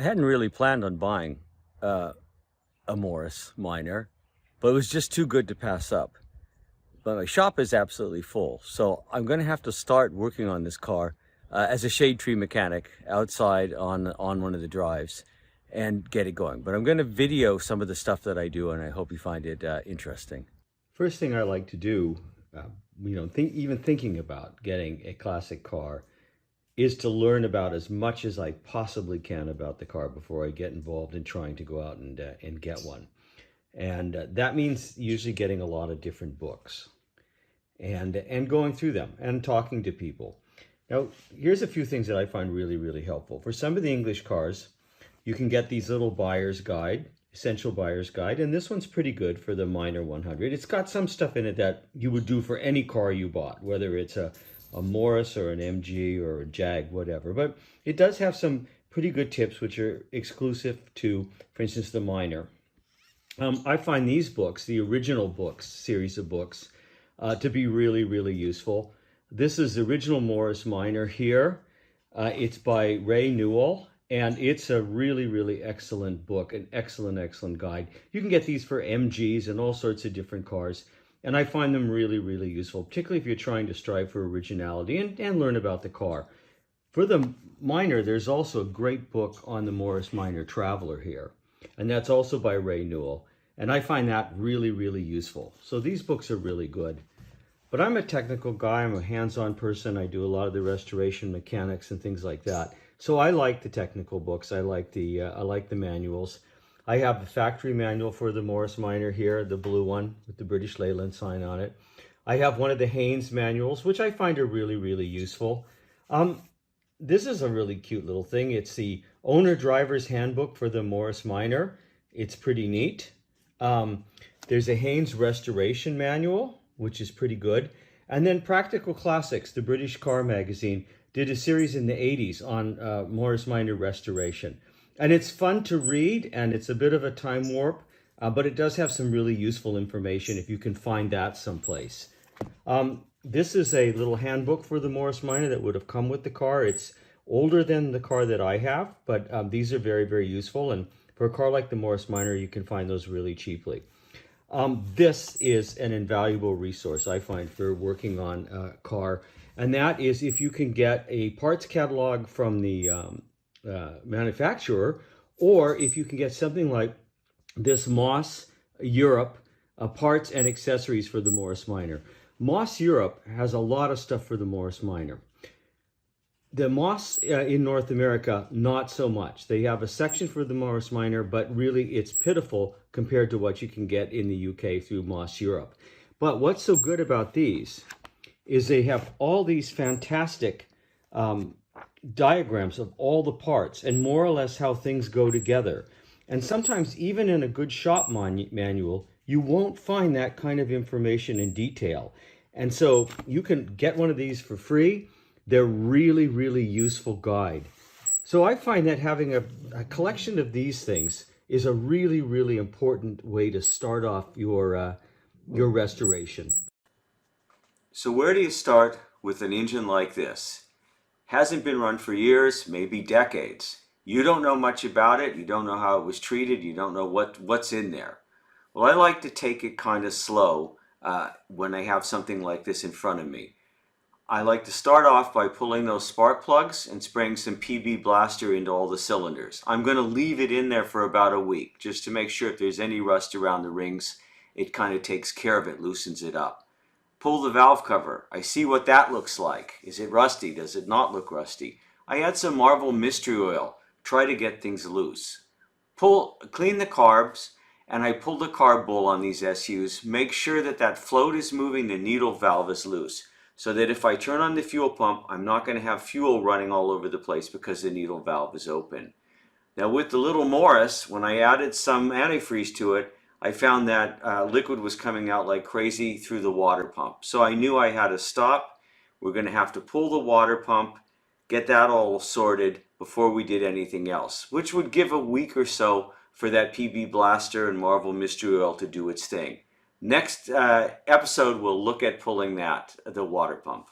I hadn't really planned on buying uh, a Morris Minor, but it was just too good to pass up. But my shop is absolutely full, so I'm going to have to start working on this car as a shade tree mechanic outside on one of the drives and get it going. But I'm going to video some of the stuff that I do, and I hope you find it interesting. First thing I like to do, even thinking about getting a classic car, is to learn about as much as I possibly can about the car before I get involved in trying to go out and get one. And that means usually getting a lot of different books and going through them and talking to people. Now, here's a few things that I find really, really helpful. For some of the English cars, you can get these little buyer's guide, essential buyer's guide, and this one's pretty good for the Minor 100. It's got some stuff in it that you would do for any car you bought, whether it's a Morris or an MG or a Jag, whatever. But it does have some pretty good tips which are exclusive to, for instance, the Minor. I find these books, the original books, series of books, to be really, really useful. This is the original Morris Minor here. It's by Ray Newell, and it's a really, really excellent book, an excellent, excellent guide. You can get these for MGs and all sorts of different cars, and I find them really, really useful, particularly if you're trying to strive for originality and learn about the car. For the Minor, there's also a great book on the Morris Minor Traveler here, and that's also by Ray Newell. And I find that really, really useful. So these books are really good. But I'm a technical guy. I'm a hands-on person. I do a lot of the restoration mechanics and things like that. So I like the technical books. I like the manuals. I have the factory manual for the Morris Minor here, the blue one with the British Leyland sign on it. I have one of the Haynes manuals, which I find are really, really useful. This is a really cute little thing. It's the owner driver's handbook for the Morris Minor. It's pretty neat. There's a Haynes restoration manual, which is pretty good. And then Practical Classics, the British car magazine, did a series in the 80s on Morris Minor restoration. And it's fun to read, and it's a bit of a time warp, but it does have some really useful information if you can find that someplace. This is a little handbook for the Morris Minor that would have come with the car. It's older than the car that I have, but these are very, very useful. And for a car like the Morris Minor, you can find those really cheaply. This is an invaluable resource, I find, for working on a car. And that is if you can get a parts catalog from the manufacturer, or if you can get something like this Moss Europe parts and accessories for the Morris Minor. Moss Europe has a lot of stuff for the Morris Minor. The Moss in North America, not so much. They have a section for the Morris Minor, but really it's pitiful compared to what you can get in the UK through Moss Europe. But what's so good about these is they have all these fantastic diagrams of all the parts and more or less how things go together. And sometimes even in a good shop manual, you won't find that kind of information in detail. And so you can get one of these for free. They're really, really useful guide. So I find that having a collection of these things is a really, really important way to start off your restoration. So where do you start with an engine like this? Hasn't been run for years, maybe decades. You don't know much about it. You don't know how it was treated. You don't know what's in there. Well, I like to take it kind of slow when I have something like this in front of me. I like to start off by pulling those spark plugs and spraying some PB Blaster into all the cylinders. I'm going to leave it in there for about a week just to make sure if there's any rust around the rings, it kind of takes care of it, loosens it up. Pull the valve cover. I see what that looks like. Is it rusty? Does it not look rusty? I add some Marvel Mystery Oil. Try to get things loose. Clean the carbs, and I pull the carb bowl on these SUs. Make sure that that float is moving, the needle valve is loose, so that if I turn on the fuel pump, I'm not going to have fuel running all over the place because the needle valve is open. Now with the little Morris, when I added some antifreeze to it, I found that liquid was coming out like crazy through the water pump. So I knew I had to stop. We're going to have to pull the water pump, get that all sorted before we did anything else, which would give a week or so for that PB Blaster and Marvel Mystery Oil to do its thing. Next episode, we'll look at pulling the water pump.